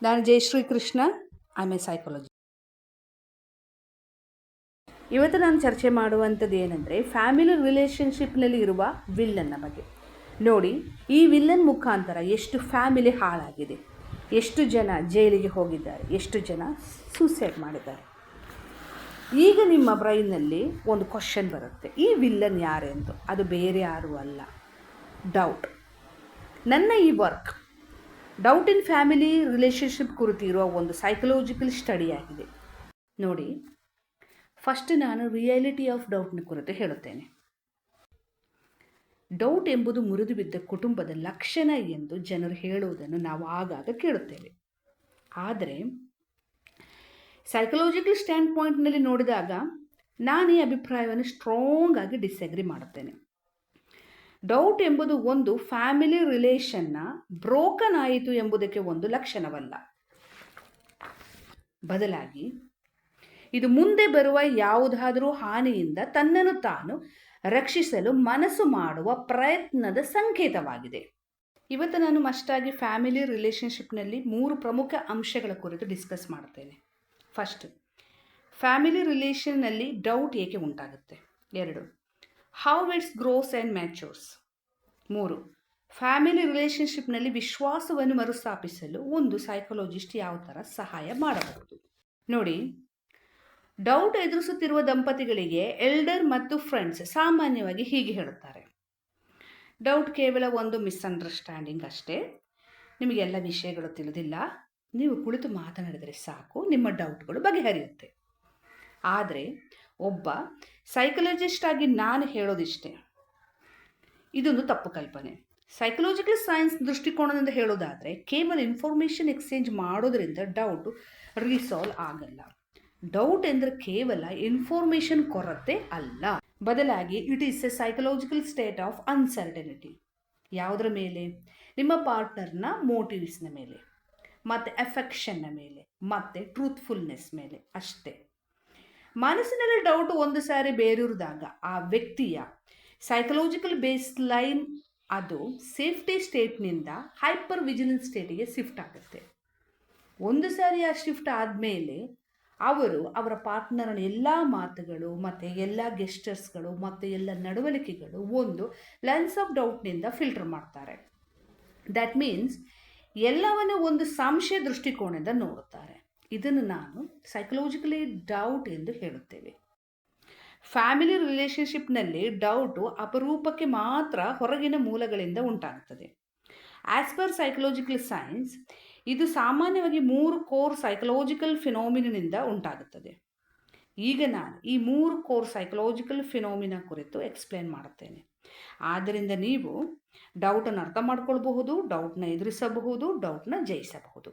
ನಾನು Jayashree Krishna, I A psychology. ಇವತ್ತು ನಾನು ಚರ್ಚೆ ಮಾಡುವಂಥದ್ದು ಏನಂದರೆ ಫ್ಯಾಮಿಲಿ ರಿಲೇಷನ್ಶಿಪ್ನಲ್ಲಿ ಇರುವ ವಿಲ್ಲನ್ನ ಬಗ್ಗೆ. ನೋಡಿ, ಈ ವಿಲ್ಲನ್ ಮುಖಾಂತರ ಎಷ್ಟು ಫ್ಯಾಮಿಲಿ ಹಾಳಾಗಿದೆ, ಎಷ್ಟು ಜನ ಜೈಲಿಗೆ ಹೋಗಿದ್ದಾರೆ, ಎಷ್ಟು ಜನ ಸೂಸೈಡ್ ಮಾಡಿದ್ದಾರೆ. ಈಗ ನಿಮ್ಮ ಬ್ರೈನ್ನಲ್ಲಿ ಒಂದು ಕ್ವಶನ್ ಬರುತ್ತೆ, ಈ ವಿಲ್ಲನ್ ಯಾರೆಂದು. ಅದು ಬೇರೆ ಯಾರೂ ಅಲ್ಲ, ಡೌಟ್. ನನ್ನ ಈ work doubt in family relationship ಕುರಿತಿರುವ ಒಂದು ಸೈಕಲಾಜಿಕಲ್ ಸ್ಟಡಿ ಆಗಿದೆ. ನೋಡಿ, ಫಸ್ಟ್ ನಾನು ರಿಯಾಲಿಟಿ ಆಫ್ ಡೌಟ್ನ ಕುರಿತು ಹೇಳುತ್ತೇನೆ. ಡೌಟ್ ಎಂಬುದು ಮುರಿದು ಬಿದ್ದ ಕುಟುಂಬದ ಲಕ್ಷಣ ಎಂದು ಜನರು ಹೇಳುವುದನ್ನು ನಾವು ಆಗಾಗ ಕೇಳುತ್ತೇವೆ. ಆದರೆ ಸೈಕಲಾಜಿಕಲ್ ಸ್ಟ್ಯಾಂಡ್ ಪಾಯಿಂಟ್ನಲ್ಲಿ ನೋಡಿದಾಗ ನಾನು ಈ ಅಭಿಪ್ರಾಯವನ್ನು ಸ್ಟ್ರಾಂಗ್ ಆಗಿ ಡಿಸ್ಅಗ್ರಿ ಮಾಡುತ್ತೇನೆ. ಡೌಟ್ ಎಂಬುದು ಒಂದು ಫ್ಯಾಮಿಲಿ ರಿಲೇಷನ್ನ ಬ್ರೋಕನ್ ಆಯಿತು ಎಂಬುದಕ್ಕೆ ಒಂದು ಲಕ್ಷಣವಲ್ಲ. ಬದಲಾಗಿ ಇದು ಮುಂದೆ ಬರುವ ಯಾವುದಾದರೂ ಹಾನಿಯಿಂದ ತನ್ನನ್ನು ತಾನು ರಕ್ಷಿಸಲು ಮನಸ್ಸು ಮಾಡುವ ಪ್ರಯತ್ನದ ಸಂಕೇತವಾಗಿದೆ. ಇವತ್ತು ನಾನು ಮಸ್ಟಾಗಿ ಫ್ಯಾಮಿಲಿ ರಿಲೇಷನ್ಶಿಪ್ನಲ್ಲಿ 3 ಪ್ರಮುಖ ಅಂಶಗಳ ಕುರಿತು ಡಿಸ್ಕಸ್ ಮಾಡ್ತೇನೆ. ಫಸ್ಟ್, ಫ್ಯಾಮಿಲಿ ರಿಲೇಷನ್ನಲ್ಲಿ ಡೌಟ್ ಏಕೆ ಉಂಟಾಗುತ್ತೆ. 2, how it's grows and matures. 3, family ರಿಲೇಷನ್ಶಿಪ್ನಲ್ಲಿ ವಿಶ್ವಾಸವನ್ನು ಮರುಸ್ಥಾಪಿಸಲು ಒಂದು ಸೈಕಾಲಜಿಸ್ಟ್ ಯಾವ ಥರ ಸಹಾಯ ಮಾಡಬಹುದು. ನೋಡಿ, ಡೌಟ್ ಎದುರಿಸುತ್ತಿರುವ ದಂಪತಿಗಳಿಗೆ ಎಲ್ಡರ್ ಮತ್ತು ಫ್ರೆಂಡ್ಸ್ ಸಾಮಾನ್ಯವಾಗಿ ಹೀಗೆ ಹೇಳುತ್ತಾರೆ: ಡೌಟ್ ಕೇವಲ ಒಂದು ಮಿಸ್ಅಂಡರ್ಸ್ಟ್ಯಾಂಡಿಂಗ್ ಅಷ್ಟೇ, ನಿಮಗೆಲ್ಲ ವಿಷಯಗಳು ತಿಳಿದಿಲ್ಲ, ನೀವು ಕುಳಿತು ಮಾತನಾಡಿದರೆ ಸಾಕು, ನಿಮ್ಮ ಡೌಟ್ಗಳು ಬಗೆಹರಿಯುತ್ತೆ. ಆದರೆ ಒಬ್ಬ ಸೈಕಾಲಜಿಸ್ಟ್ ಆಗಿ ನಾನು ಹೇಳೋದಿಷ್ಟೇ, ಇದೊಂದು ತಪ್ಪು ಕಲ್ಪನೆ. ಸೈಕಲಾಜಿಕಲ್ ಸೈನ್ಸ್ ದೃಷ್ಟಿಕೋನದಿಂದ ಹೇಳೋದಾದರೆ ಕೇವಲ ಇನ್ಫಾರ್ಮೇಷನ್ ಎಕ್ಸ್ಚೇಂಜ್ ಮಾಡೋದ್ರಿಂದ ಡೌಟು ರಿಸಾಲ್ವ್ ಆಗಲ್ಲ. ಡೌಟ್ ಎಂದರೆ ಕೇವಲ ಇನ್ಫಾರ್ಮೇಷನ್ ಕೊರತೆ ಅಲ್ಲ, ಬದಲಾಗಿ it is A psychological state of uncertainty. ಯಾವುದರ ಮೇಲೆ? ನಿಮ್ಮ ಪಾರ್ಟ್ನರ್ನ ಮೋಟಿವ್ಸ್ನ ಮೇಲೆ, ಮತ್ತು ಎಫೆಕ್ಷನ್ನ ಮೇಲೆ, ಮತ್ತು ಟ್ರೂತ್ಫುಲ್ನೆಸ್ ಮೇಲೆ ಅಷ್ಟೇ. ಮನಸ್ಸಿನಲ್ಲಿ ಡೌಟ್ ಒಂದು ಸಾರಿ ಬೇರೂರಿದಾಗ ಆ ವ್ಯಕ್ತಿಯ ಸೈಕಲಾಜಿಕಲ್ ಬೇಸ್ ಲೈನ್ ಅದು ಸೇಫ್ಟಿ ಸ್ಟೇಟ್ನಿಂದ ಹೈಪರ್ ವಿಜಿಲೆನ್ಸ್ ಸ್ಟೇಟಿಗೆ ಶಿಫ್ಟ್ ಆಗುತ್ತೆ. ಒಂದು ಸಾರಿ ಆ ಶಿಫ್ಟ್ ಆದಮೇಲೆ ಅವರು ಅವರ ಪಾರ್ಟ್ನರ್ನ ಎಲ್ಲ ಮಾತುಗಳು ಮತ್ತು ಎಲ್ಲ ಗೆಸ್ಟರ್ಸ್ಗಳು ಮತ್ತು ಎಲ್ಲ ನಡವಳಿಕೆಗಳು ಒಂದು ಲೆನ್ಸ್ ಆಫ್ ಡೌಟ್ನಿಂದ ಫಿಲ್ಟರ್ ಮಾಡ್ತಾರೆ. ದ್ಯಾಟ್ ಮೀನ್ಸ್ ಎಲ್ಲವನ್ನು ಒಂದು ಸಂಶಯ ದೃಷ್ಟಿಕೋನದಿಂದ ನೋಡುತ್ತಾರೆ. ಇದನ್ನು ನಾನು ಸೈಕಲಾಜಿಕಲಿ ಡೌಟ್ ಎಂದು ಹೇಳುತ್ತೇವೆ. ಫ್ಯಾಮಿಲಿ ರಿಲೇಷನ್ಶಿಪ್ನಲ್ಲಿ ಡೌಟು ಅಪರೂಪಕ್ಕೆ ಮಾತ್ರ ಹೊರಗಿನ ಮೂಲಗಳಿಂದ ಉಂಟಾಗುತ್ತದೆ. ಆ್ಯಸ್ ಪರ್ ಸೈಕಲಾಜಿಕಲ್ ಸೈನ್ಸ್ ಇದು ಸಾಮಾನ್ಯವಾಗಿ 3 ಕೋರ್ ಸೈಕಲಾಜಿಕಲ್ ಫಿನೋಮಿನಿಂದ ಉಂಟಾಗುತ್ತದೆ. ಈಗ ನಾನು ಈ 3 ಕೋರ್ ಸೈಕಲಾಜಿಕಲ್ ಫಿನೋಮಿನ ಕುರಿತು ಎಕ್ಸ್ಪ್ಲೇನ್ ಮಾಡುತ್ತೇನೆ. ಆದ್ದರಿಂದ ನೀವು ಡೌಟನ್ನು ಅರ್ಥ ಮಾಡ್ಕೊಳ್ಬಹುದು, ಡೌಟ್ನ ಎದುರಿಸಬಹುದು, ಡೌಟ್ನ ಜಯಿಸಬಹುದು.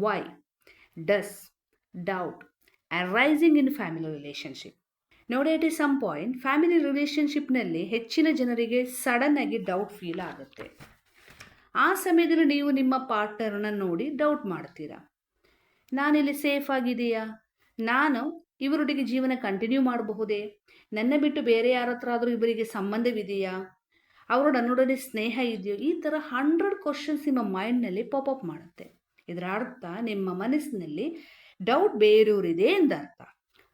Why does doubt arising in family relationship? ನೋಡಿ, ಅಟ್ ಸಮ್ ಪಾಯಿಂಟ್ ಫ್ಯಾಮಿಲಿ ರಿಲೇಷನ್ಶಿಪ್ನಲ್ಲಿ ಹೆಚ್ಚಿನ ಜನರಿಗೆ ಸಡನ್ ಆಗಿ ಡೌಟ್ ಫೀಲ್ ಆಗುತ್ತೆ. ಆ ಸಮಯದಲ್ಲಿ ನೀವು ನಿಮ್ಮ ಪಾರ್ಟ್ನರ್ನ ನೋಡಿ ಡೌಟ್ ಮಾಡ್ತೀರಾ. ನಾನಿಲ್ಲಿ ಸೇಫ್ ಆಗಿದೆಯಾ? ನಾನು ಇವರೊಟ್ಟಿಗೆ ಜೀವನ ಕಂಟಿನ್ಯೂ ಮಾಡಬಹುದೇ? ನನ್ನ ಬಿಟ್ಟು ಬೇರೆ ಯಾರ ಹತ್ರ ಆದರೂ ಇವರಿಗೆ ಸಂಬಂಧವಿದೆಯಾ? ಅವರ ನನ್ನೊಡನೆ ಸ್ನೇಹ ಇದೆಯೋ? ಈ ಥರ 100 ಕ್ವಶನ್ಸ್ ನಿಮ್ಮ ಮೈಂಡ್ನಲ್ಲಿ ಪಾಪಪ್ ಮಾಡುತ್ತೆ. ಇದರ ಅರ್ಥ ನಿಮ್ಮ ಮನಸ್ಸಿನಲ್ಲಿ ಡೌಟ್ ಬೇರೂರಿದೆ ಎಂದರ್ಥ.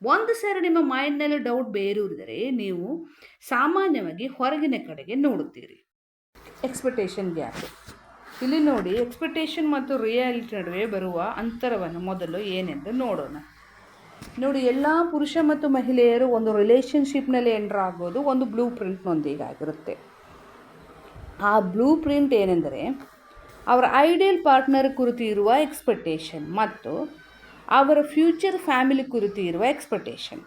ಒಂದು ಸಾರಿ ನಿಮ್ಮ ಮೈಂಡ್ನಲ್ಲಿ ಡೌಟ್ ಬೇರೂರಿದರೆ ನೀವು ಸಾಮಾನ್ಯವಾಗಿ ಹೊರಗಿನ ಕಡೆಗೆ ನೋಡುತ್ತೀರಿ. Expectation gap. ಇಲ್ಲಿ ನೋಡಿ, ಎಕ್ಸ್ಪೆಕ್ಟೇಷನ್ ಮತ್ತು ರಿಯಾಲಿಟಿ ನಡುವೆ ಬರುವ ಅಂತರವನ್ನು ಮೊದಲು ಏನೆಂದು ನೋಡೋಣ. ನೋಡಿ, ಎಲ್ಲ ಪುರುಷ ಮತ್ತು ಮಹಿಳೆಯರು ಒಂದು ರಿಲೇಷನ್ಶಿಪ್ನಲ್ಲಿ ಎಂಟರ್ ಆಗೋದು ಒಂದು ಬ್ಲೂ ಪ್ರಿಂಟ್ನೊಂದಿಗೆ ಆಗಿರುತ್ತೆ. ಆ ಬ್ಲೂ ಪ್ರಿಂಟ್ ಏನೆಂದರೆ ಅವರ ಐಡಿಯಲ್ ಪಾರ್ಟ್ನರ್ ಕುರಿತು ಇರುವ ಎಕ್ಸ್ಪೆಕ್ಟೇಷನ್ ಮತ್ತು ಅವರ ಫ್ಯೂಚರ್ ಫ್ಯಾಮಿಲಿ ಕುರಿತು ಇರುವ ಎಕ್ಸ್ಪೆಕ್ಟೇಷನ್.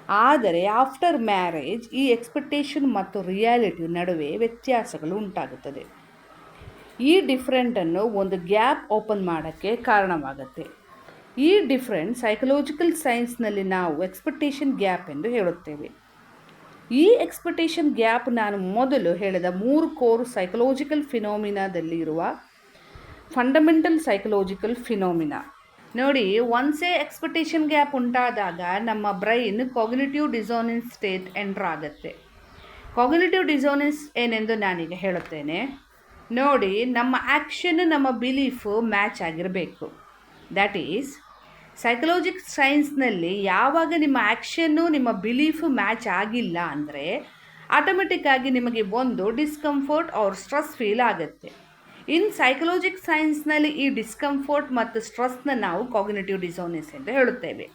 ಆದರೆ ಆಫ್ಟರ್ ಮ್ಯಾರೇಜ್ ಈ ಎಕ್ಸ್ಪೆಕ್ಟೇಷನ್ ಮತ್ತು ರಿಯಾಲಿಟಿ ನಡುವೆ ವ್ಯತ್ಯಾಸಗಳು ಉಂಟಾಗುತ್ತದೆ. ಈ ಡಿಫ್ರೆಂಟನ್ನು ಒಂದು ಗ್ಯಾಪ್ ಓಪನ್ ಮಾಡೋಕ್ಕೆ ಕಾರಣವಾಗುತ್ತೆ. ಈ ಡಿಫ್ರೆಂಟ್ ಸೈಕಲಾಜಿಕಲ್ ಸೈನ್ಸ್ನಲ್ಲಿ ನಾವು ಎಕ್ಸ್ಪೆಕ್ಟೇಷನ್ ಗ್ಯಾಪ್ ಎಂದು ಹೇಳುತ್ತೇವೆ. ಈ ಎಕ್ಸ್ಪೆಕ್ಟೇಷನ್ ಗ್ಯಾಪ್ ನಾನು ಮೊದಲು ಹೇಳಿದ 3 core psychological ಫಿನೋಮಿನಾದಲ್ಲಿರುವ fundamental psychological phenomena. ನೋಡಿ, ಒನ್ಸೇ ಎಕ್ಸ್ಪೆಕ್ಟೇಷನ್ ಗ್ಯಾಪ್ ಉಂಟಾದಾಗ ನಮ್ಮ ಬ್ರೈನ್ ಕಾಗ್ನಿಟಿವ್ ಡಿಸೋನೆನ್ಸ್ ಸ್ಟೇಟ್ ಎಂಟರ್ ಆಗುತ್ತೆ. ಕಾಗ್ನಿಟಿವ್ ಡಿಸೋನೆನ್ಸ್ ಏನೆಂದು ನಾನೀಗ ಹೇಳುತ್ತೇನೆ. ನೋಡಿ, ನಮ್ಮ ಆ್ಯಕ್ಷನ್ ನಮ್ಮ ಬಿಲೀಫು ಮ್ಯಾಚ್ ಆಗಿರಬೇಕು. ದ್ಯಾಟ್ ಈಸ್ ಸೈಕಲಾಜಿಕ್ ಸೈನ್ಸ್ನಲ್ಲಿ ಯಾವಾಗ ನಿಮ್ಮ ಆ್ಯಕ್ಷನ್ನು ನಿಮ್ಮ ಬಿಲೀಫು ಮ್ಯಾಚ್ ಆಗಿಲ್ಲ ಅಂದರೆ ಆಟೋಮೆಟಿಕ್ಕಾಗಿ ನಿಮಗೆ ಒಂದು ಡಿಸ್ಕಂಫರ್ಟ್ ಆರ್ ಸ್ಟ್ರೆಸ್ ಫೀಲ್ ಆಗುತ್ತೆ. ಇನ್ ಸೈಕಲಾಜಿಕ್ ಸೈನ್ಸ್ನಲ್ಲಿ ಈ ಡಿಸ್ಕಂಫರ್ಟ್ ಮತ್ತು ಸ್ಟ್ರೆಸ್ನ ನಾವು ಕಾಗ್ನಿಟಿವ್ ಡಿಸೋನೆನ್ಸ್ ಎಂದು ಹೇಳುತ್ತೇವೆ.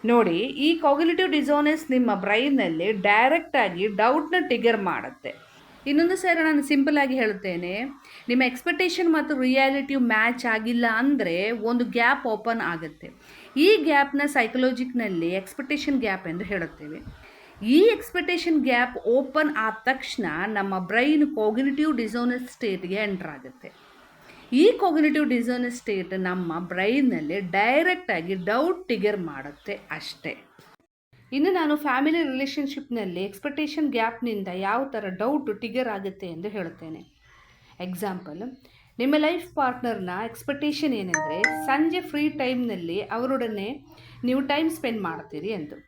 ನೋಡಿ, ಈ ಕಾಗ್ನಿಟಿವ್ ಡಿಸೋನೆನ್ಸ್ ನಿಮ್ಮ ಬ್ರೈನ್ನಲ್ಲಿ ಡೈರೆಕ್ಟಾಗಿ ಡೌಟ್ನ ಟ್ರಿಗರ್ ಮಾಡುತ್ತೆ. ಇನ್ನೊಂದು ಸಾರಿ ನಾನು ಸಿಂಪಲ್ ಆಗಿ ಹೇಳುತ್ತೇನೆ, ನಿಮ್ಮ ಎಕ್ಸ್ಪೆಕ್ಟೇಷನ್ ಮತ್ತು ರಿಯಾಲಿಟಿಯು ಮ್ಯಾಚ್ ಆಗಿಲ್ಲ ಅಂದರೆ ಒಂದು ಗ್ಯಾಪ್ ಓಪನ್ ಆಗುತ್ತೆ. ಈ ಗ್ಯಾಪ್ನ ಸೈಕಲಾಜಿಕ್ನಲ್ಲಿ ಎಕ್ಸ್ಪೆಕ್ಟೇಷನ್ ಗ್ಯಾಪ್ ಎಂದು ಹೇಳುತ್ತೇವೆ. ಈ ಎಕ್ಸ್ಪೆಕ್ಟೇಷನ್ ಗ್ಯಾಪ್ ಓಪನ್ ಆದ ತಕ್ಷಣ ನಮ್ಮ ಬ್ರೈನ್ ಕಾಗ್ನಿಟಿವ್ ಡಿಸೋನೆನ್ಸ್ ಸ್ಟೇಟ್ಗೆ ಎಂಟರ್ ಆಗುತ್ತೆ. ಈ ಕಾಗ್ನಿಟಿವ್ ಡಿಸೋನೆನ್ಸ್ ಸ್ಟೇಟ್ ನಮ್ಮ ಬ್ರೈನ್ನಲ್ಲಿ ಡೈರೆಕ್ಟಾಗಿ ಡೌಟ್ ಟ್ರಿಗರ್ ಮಾಡುತ್ತೆ ಅಷ್ಟೇ. ಇನ್ನು ನಾನು ಫ್ಯಾಮಿಲಿ ರಿಲೇಷನ್ಶಿಪ್ನಲ್ಲಿ ಎಕ್ಸ್ಪೆಕ್ಟೇಷನ್ ಗ್ಯಾಪ್ನಿಂದ ಯಾವ ಥರ ಡೌಟ್ ಟ್ರಿಗರ್ ಆಗುತ್ತೆ ಎಂದು ಹೇಳುತ್ತೇನೆ. ಎಕ್ಸಾಂಪಲ್, ನಿಮ್ಮ ಲೈಫ್ ಪಾರ್ಟ್ನರ್ನ ಎಕ್ಸ್ಪೆಕ್ಟೇಷನ್ ಏನೆಂದರೆ ಸಂಜೆ ಫ್ರೀ ಟೈಮ್ನಲ್ಲಿ ಅವರೊಡನೆ ನೀವು ಟೈಮ್ ಸ್ಪೆಂಡ್ ಮಾಡ್ತೀರಿ ಎಂದು.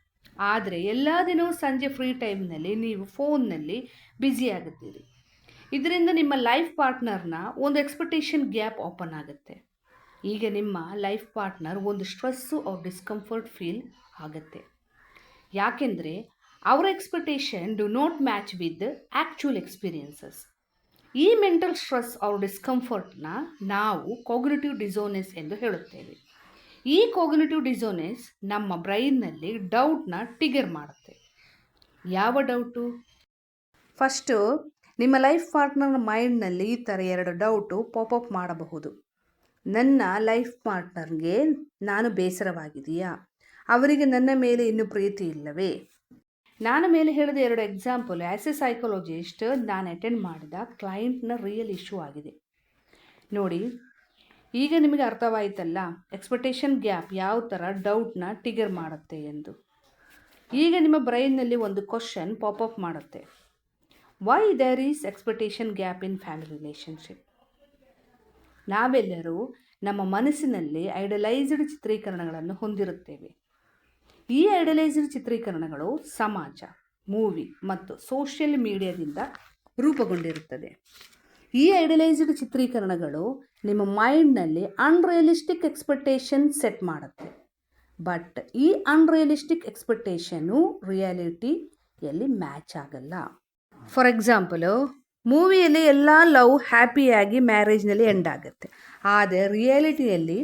ಆದರೆ ಎಲ್ಲ ದಿನವೂ ಸಂಜೆ ಫ್ರೀ ಟೈಮ್ನಲ್ಲಿ ನೀವು ಫೋನ್ನಲ್ಲಿ ಬ್ಯುಸಿ ಆಗುತ್ತೀರಿ. ಇದರಿಂದ ನಿಮ್ಮ ಲೈಫ್ ಪಾರ್ಟ್ನರ್ನ ಒಂದು ಎಕ್ಸ್ಪೆಕ್ಟೇಷನ್ ಗ್ಯಾಪ್ ಓಪನ್ ಆಗುತ್ತೆ. ಈಗ ನಿಮ್ಮ ಲೈಫ್ ಪಾರ್ಟ್ನರ್ ಒಂದು ಸ್ಟ್ರೆಸ್ಸು ಅವ್ರ ಡಿಸ್ಕಂಫರ್ಟ್ ಫೀಲ್ ಆಗುತ್ತೆ. ಯಾಕೆಂದರೆ ಅವರ expectation do not match with actual experiences. ಈ ಮೆಂಟಲ್ ಸ್ಟ್ರೆಸ್ ಅವ್ರ ಡಿಸ್ಕಂಫರ್ಟ್ನ ನಾವು ಕಾಗ್ನಿಟಿವ್ ಡಿಸೋನೆನ್ಸ್ ಎಂದು ಹೇಳುತ್ತೇವೆ. ಈ ಕಾಗ್ನಿಟಿವ್ ಡಿಸೋನೆನ್ಸ್ ನಮ್ಮ ಬ್ರೈನ್ನಲ್ಲಿ ಡೌಟ್ನ ಟ್ರಿಗರ್ ಮಾಡುತ್ತೆ. ಯಾವ ಡೌಟು? ಫಸ್ಟು, ನಿಮ್ಮ ಲೈಫ್ ಪಾರ್ಟ್ನರ್ ಮೈಂಡ್ನಲ್ಲಿ ಈ ಥರ 2 ಡೌಟು ಪಾಪಪ್ ಮಾಡಬಹುದು. ನನ್ನ ಲೈಫ್ ಪಾರ್ಟ್ನರ್ಗೆ ನಾನು ಬೇಸರವಾಗಿದೆಯಾ? ಅವರಿಗೆ ನನ್ನ ಮೇಲೆ ಇನ್ನೂ ಪ್ರೀತಿ ಇಲ್ಲವೇ? ನಾನು ಮೇಲೆ ಹೇಳಿದ 2 ಎಕ್ಸಾಂಪಲ್ ಆ್ಯಸ್ ಎ ಸೈಕಾಲಜಿಸ್ಟ್ ನಾನು ಅಟೆಂಡ್ ಮಾಡಿದ ಕ್ಲೈಂಟ್ನ ರಿಯಲ್ ಇಶ್ಯೂ ಆಗಿದೆ. ನೋಡಿ, ಈಗ ನಿಮಗೆ ಅರ್ಥವಾಯಿತಲ್ಲ ಎಕ್ಸ್ಪೆಕ್ಟೇಷನ್ ಗ್ಯಾಪ್ ಯಾವ ಥರ ಡೌಟ್ನ ಟ್ರಿಗರ್ ಮಾಡುತ್ತೆ ಎಂದು. ಈಗ ನಿಮ್ಮ ಬ್ರೈನ್ನಲ್ಲಿ ಒಂದು ಕ್ವಶನ್ ಪಾಪಪ್ ಮಾಡುತ್ತೆ, why there is expectation gap in family relationship? ನಾವೆಲ್ಲರೂ ನಮ್ಮ ಮನಸ್ಸಿನಲ್ಲಿ ಐಡಲೈಸ್ಡ್ ಚಿತ್ರೀಕರಣಗಳನ್ನು ಹೊಂದಿರುತ್ತೇವೆ. ಈ ಐಡಲೈಸ್ಡ್ ಚಿತ್ರೀಕರಣಗಳು ಸಮಾಜ, ಮೂವಿ ಮತ್ತು ಸೋಷಿಯಲ್ ಮೀಡಿಯಾದಿಂದ ರೂಪುಗೊಂಡಿರುತ್ತದೆ. ಈ ಐಡಲೈಸ್ಡ್ ಚಿತ್ರೀಕರಣಗಳು ನಿಮ್ಮ ಮೈಂಡ್ನಲ್ಲಿ ಅನ್ರಿಯಲಿಸ್ಟಿಕ್ ಎಕ್ಸ್ಪೆಕ್ಟೇಷನ್ ಸೆಟ್ ಮಾಡುತ್ತೆ. ಬಟ್ ಈ ಅನ್ರಿಯಲಿಸ್ಟಿಕ್ ಎಕ್ಸ್ಪೆಕ್ಟೇಷನು ರಿಯಾಲಿಟಿಯಲ್ಲಿ ಮ್ಯಾಚ್ ಆಗಲ್ಲ. ಫಾರ್ ಎಕ್ಸಾಂಪಲು, ಮೂವಿಯಲ್ಲಿ ಎಲ್ಲ ಲವ್ ಹ್ಯಾಪಿಯಾಗಿ ಮ್ಯಾರೇಜ್ನಲ್ಲಿ ಎಂಡ್ ಆಗುತ್ತೆ. ಆದರೆ ರಿಯಾಲಿಟಿಯಲ್ಲಿ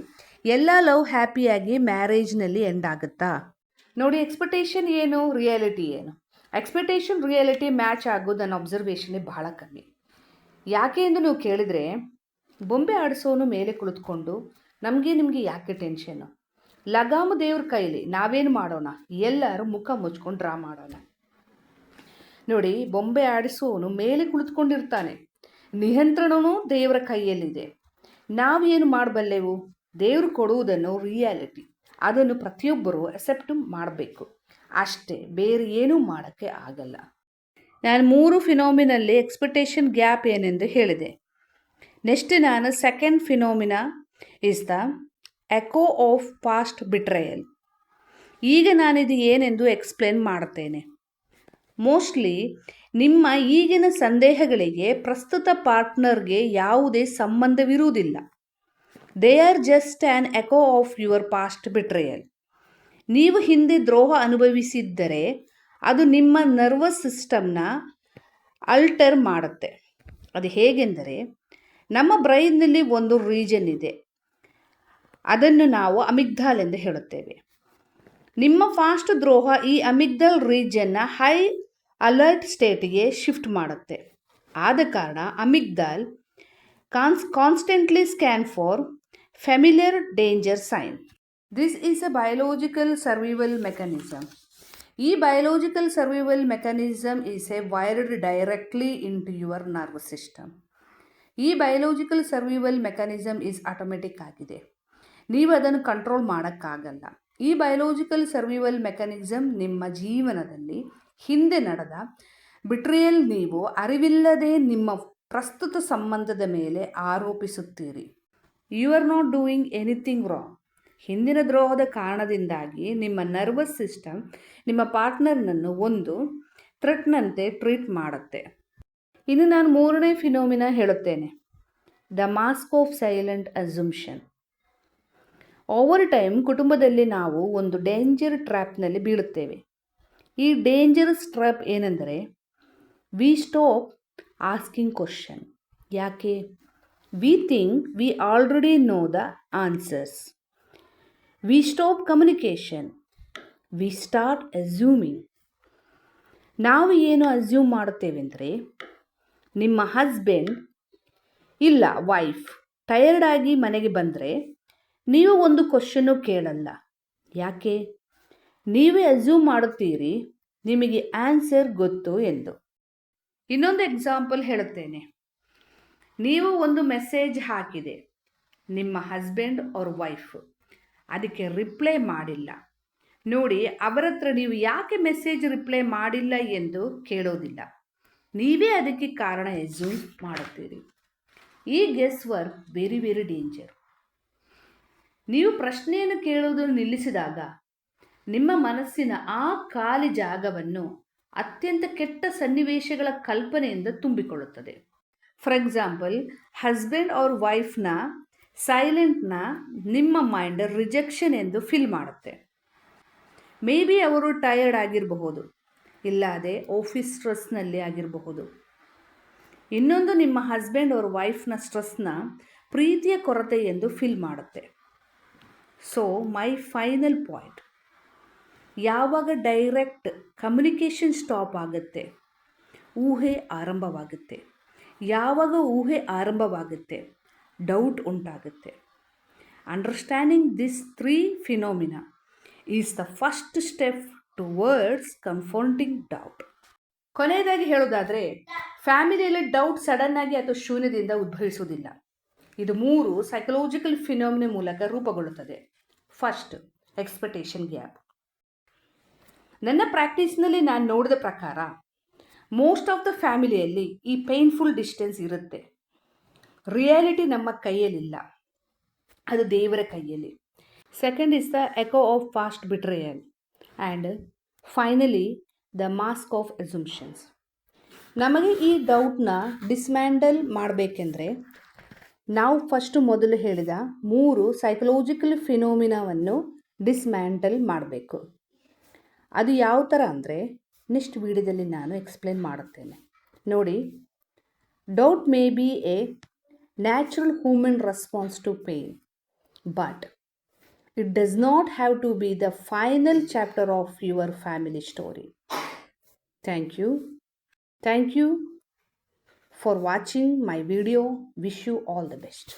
ಎಲ್ಲ ಲವ್ ಹ್ಯಾಪಿಯಾಗಿ ಮ್ಯಾರೇಜ್ನಲ್ಲಿ ಎಂಡ್ ಆಗುತ್ತಾ? ನೋಡಿ, ಎಕ್ಸ್ಪೆಕ್ಟೇಷನ್ ಏನು, ರಿಯಾಲಿಟಿ ಏನು? ಎಕ್ಸ್ಪೆಕ್ಟೇಷನ್ ರಿಯಾಲಿಟಿ ಮ್ಯಾಚ್ ಆಗೋದು ನನ್ನ ಅಬ್ಸರ್ವೇಷನ್ನೇ ಬಹಳ ಕಮ್ಮಿ. ಯಾಕೆ ಎಂದು ನೀವು ಕೇಳಿದರೆ, ಬೊಂಬೆ ಆಡಿಸೋನು ಮೇಲೆ ಕುಳಿತುಕೊಂಡು ನಿಮಗೆ ಯಾಕೆ ಟೆನ್ಷನ್ನು? ಲಗಾಮು ದೇವ್ರ ಕೈಲಿ, ನಾವೇನು ಮಾಡೋಣ? ಎಲ್ಲರೂ ಮುಖ ಮುಚ್ಕೊಂಡು ಡ್ರಾ ಮಾಡೋಣ. ನೋಡಿ, ಬೊಂಬೆ ಆಡಿಸೋನು ಮೇಲೆ ಕುಳಿತುಕೊಂಡಿರ್ತಾನೆ, ನಿಯಂತ್ರಣವೂ ದೇವರ ಕೈಯಲ್ಲಿದೆ. ನಾವೇನು ಮಾಡಬಲ್ಲೆವು? ದೇವರು ಕೊಡುವುದನ್ನು ರಿಯಾಲಿಟಿ, ಅದನ್ನು ಪ್ರತಿಯೊಬ್ಬರೂ ಅಕ್ಸೆಪ್ಟ್ ಮಾಡಬೇಕು ಅಷ್ಟೇ, ಬೇರೆ ಏನೂ ಮಾಡೋಕ್ಕೆ ಆಗಲ್ಲ. ನಾನು 3 ಫಿನೋಮಿನಲ್ಲಿ ಎಕ್ಸ್ಪೆಕ್ಟೇಷನ್ ಗ್ಯಾಪ್ ಏನೆಂದು ಹೇಳಿದೆ. ನೆಕ್ಸ್ಟ್ ನಾನು second phenomena is the echo of past betrayal. ಈಗ ನಾನಿದು ಏನೆಂದು ಎಕ್ಸ್ಪ್ಲೇನ್ ಮಾಡುತ್ತೇನೆ. ಮೋಸ್ಟ್ಲಿ ನಿಮ್ಮ ಈಗಿನ ಸಂದೇಹಗಳಿಗೆ ಪ್ರಸ್ತುತ ಪಾರ್ಟ್ನರ್ಗೆ ಯಾವುದೇ ಸಂಬಂಧವಿರುವುದಿಲ್ಲ. They are just an echo of your past betrayal. ನೀವು ಹಿಂದೆ ದ್ರೋಹ ಅನುಭವಿಸಿದ್ದರೆ ಅದು ನಿಮ್ಮ ನರ್ವಸ್ ಸಿಸ್ಟಮ್ನ ಅಲ್ಟರ್ ಮಾಡುತ್ತೆ. ಅದು ಹೇಗೆಂದರೆ, ನಮ್ಮ ಬ್ರೈನ್ನಲ್ಲಿ ಒಂದು ರೀಜನ್ ಇದೆ, ಅದನ್ನು ನಾವು ಅಮಿಗ್ದಾಲ್ ಎಂದು ಹೇಳುತ್ತೇವೆ. ನಿಮ್ಮ ಫಾಸ್ಟ್ ದ್ರೋಹ ಈ ಅಮಿಗ್ದಲ್ ರೀಜನ್ನ ಹೈ ಅಲರ್ಟ್ ಸ್ಟೇಟ್ಗೆ ಶಿಫ್ಟ್ ಮಾಡುತ್ತೆ. ಆದ ಕಾರಣ amygdala constantly scan for familiar danger sign. This is a biological survival mechanism. ಈ biological survival mechanism is a wired directly into your nervous system. ಈ biological survival mechanism is automatic ಆಗಿದೆ, ನೀವು ಅದನ್ನು control ಮಾಡೋಕ್ಕಾಗಲ್ಲ. ಈ ಬಯೋಲಾಜಿಕಲ್ ಸರ್ವೈವಲ್ ಮೆಕ್ಯಾನಿಸಮ್ ನಿಮ್ಮ ಜೀವನದಲ್ಲಿ ಹಿಂದೆ ನಡೆದ ಬಿಟ್ರಿಯಲ್ ನೀವು ಅರಿವಿಲ್ಲದೆ ನಿಮ್ಮ ಪ್ರಸ್ತುತ ಸಂಬಂಧದ ಮೇಲೆ ಆರೋಪಿಸುತ್ತೀರಿ. You are not doing anything wrong. ಹಿಂದಿನ ದ್ರೋಹದ ಕಾರಣದಿಂದಾಗಿ ನಿಮ್ಮ ನರ್ವಸ್ ಸಿಸ್ಟಮ್ ನಿಮ್ಮ ಪಾರ್ಟ್ನರ್ನನ್ನು ಒಂದು ಥ್ರೆಟ್ನಂತೆ ಟ್ರೀಟ್ ಮಾಡುತ್ತೆ. ಇನ್ನು ನಾನು ಮೂರನೇ ಫಿನೋಮಿನ ಹೇಳುತ್ತೇನೆ, the mask of silent assumption. Over time ಕುಟುಂಬದಲ್ಲಿ ನಾವು ಒಂದು ಡೇಂಜರ್ ಟ್ರ್ಯಾಪ್ನಲ್ಲಿ ಬೀಳುತ್ತೇವೆ. ಈ ಡೇಂಜರಸ್ ಟ್ರ್ಯಾಪ್ ಏನೆಂದರೆ, ವಿ ಸ್ಟಾಪ್ ಆಸ್ಕಿಂಗ್ ಕ್ವಶನ್. ಯಾಕೆ? We think we already know the answers. We stop communication. We start assuming. ನಾವು ಏನು ಅಸ್ಯೂಮ್ ಮಾಡುತ್ತೇವೆ ಅಂದರೆ, ನಿಮ್ಮ ಹಸ್ಬೆಂಡ್ ಇಲ್ಲ ವೈಫ್ ಟಯರ್ಡಾಗಿ ಮನೆಗೆ ಬಂದರೆ ನೀವು ಒಂದು ಕ್ವಶನ್ನು ಕೇಳಲ್ಲ. ಯಾಕೆ? ನೀವೇ ಅಸ್ಯೂಮ್ ಮಾಡುತ್ತೀರಿ ನಿಮಗೆ ಆನ್ಸರ್ ಗೊತ್ತು ಎಂದು. ಇನ್ನೊಂದು ಎಕ್ಸಾಂಪಲ್ ಹೇಳುತ್ತೇನೆ. ನೀವು ಒಂದು ಮೆಸೇಜ್ ಹಾಕಿದೆ, ನಿಮ್ಮ ಹಸ್ಬೆಂಡ್ ಅವ್ರ ವೈಫ್ ಅದಕ್ಕೆ ರಿಪ್ಲೈ ಮಾಡಿಲ್ಲ. ನೋಡಿ, ಅವರ ಹತ್ರ ನೀವು ಯಾಕೆ ಮೆಸೇಜ್ ರಿಪ್ಲೈ ಮಾಡಿಲ್ಲ ಎಂದು ಕೇಳೋದಿಲ್ಲ. ನೀವೇ ಅದಕ್ಕೆ ಕಾರಣ ಅಸ್ಯೂಮ್ ಮಾಡುತ್ತೀರಿ. ಈ guess work very very danger. ನೀವು ಪ್ರಶ್ನೆಯನ್ನು ಕೇಳುವುದನ್ನು ನಿಲ್ಲಿಸಿದಾಗ ನಿಮ್ಮ ಮನಸ್ಸಿನ ಆ ಖಾಲಿ ಜಾಗವನ್ನು ಅತ್ಯಂತ ಕೆಟ್ಟ ಸನ್ನಿವೇಶಗಳ ಕಲ್ಪನೆಯಿಂದ ತುಂಬಿಕೊಳ್ಳುತ್ತದೆ. ಫಾರ್ ಎಕ್ಸಾಂಪಲ್, ಹಸ್ಬೆಂಡ್ ಅವ್ರ ವೈಫ್ನ ಸೈಲೆಂಟ್ನ ನಿಮ್ಮ ಮೈಂಡ್ ರಿಜೆಕ್ಷನ್ ಎಂದು ಫೀಲ್ ಮಾಡುತ್ತೆ. ಮೇ ಬಿ ಅವರು ಟಯರ್ಡ್ ಆಗಿರಬಹುದು, ಇಲ್ಲದೆ ಆಫೀಸ್ ಸ್ಟ್ರೆಸ್ನಲ್ಲಿ ಆಗಿರಬಹುದು. ಇನ್ನೊಂದು, ನಿಮ್ಮ ಹಸ್ಬೆಂಡ್ ಅವ್ರ ವೈಫ್ನ ಸ್ಟ್ರೆಸ್ನ ಪ್ರೀತಿಯ ಕೊರತೆ ಎಂದು ಫೀಲ್ ಮಾಡುತ್ತೆ. ಸೊ ಮೈ ಫೈನಲ್ ಪಾಯಿಂಟ್, ಯಾವಾಗ ಡೈರೆಕ್ಟ್ ಕಮ್ಯುನಿಕೇಷನ್ ಸ್ಟಾಪ್ ಆಗುತ್ತೆ, ಊಹೆ ಆರಂಭವಾಗುತ್ತೆ. ಯಾವಾಗ ಊಹೆ ಆರಂಭವಾಗುತ್ತೆ, ಡೌಟ್ ಉಂಟಾಗುತ್ತೆ. Understanding this 3 phenomena is the first step towards confronting doubt. ಕೊನೆಯದಾಗಿ ಹೇಳೋದಾದರೆ, ಫ್ಯಾಮಿಲಿಯಲ್ಲಿ ಡೌಟ್ ಸಡನ್ನಾಗಿ ಅಥವಾ ಶೂನ್ಯದಿಂದ ಉದ್ಭವಿಸುವುದಿಲ್ಲ. ಇದು 3 ಸೈಕಲಾಜಿಕಲ್ ಫಿನೋಮಿನ ಮೂಲಕ ರೂಪುಗೊಳ್ಳುತ್ತದೆ. First, expectation gap. ನನ್ನ ಪ್ರಾಕ್ಟೀಸ್ನಲ್ಲಿ ನಾನು ನೋಡಿದ ಪ್ರಕಾರ ಮೋಸ್ಟ್ ಆಫ್ ದ ಫ್ಯಾಮಿಲಿಯಲ್ಲಿ ಈ ಪೇನ್ಫುಲ್ ಡಿಸ್ಟೆನ್ಸ್ ಇರುತ್ತೆ. ರಿಯಾಲಿಟಿ ನಮ್ಮ ಕೈಯಲ್ಲಿಲ್ಲ, ಅದು ದೇವರ ಕೈಯಲ್ಲಿ. Second is the echo of past betrayal. And finally the mask of assumptions. ನಮಗೆ ಈ ಡೌಟ್ನ ಡಿಸ್ಮ್ಯಾಂಡಲ್ ಮಾಡಬೇಕೆಂದರೆ ನಾವು ಮೊದಲು ಹೇಳಿದ 3 ಸೈಕಲಾಜಿಕಲ್ ಫಿನೋಮಿನಾವನ್ನು ಡಿಸ್ಮ್ಯಾಂಟಲ್ ಮಾಡಬೇಕು. ಅದು ಯಾವ ಥರ ಅಂದರೆ, ನೆಕ್ಸ್ಟ್ ವಿಡಿಯೋದಲ್ಲಿ ನಾನು ಎಕ್ಸ್ಪ್ಲೇನ್ ಮಾಡುತ್ತೇನೆ. ನೋಡಿ, doubt may be a natural human response to pain, but it does not have to be the final chapter of your family story. Thank you for watching my video. Wish you all the best.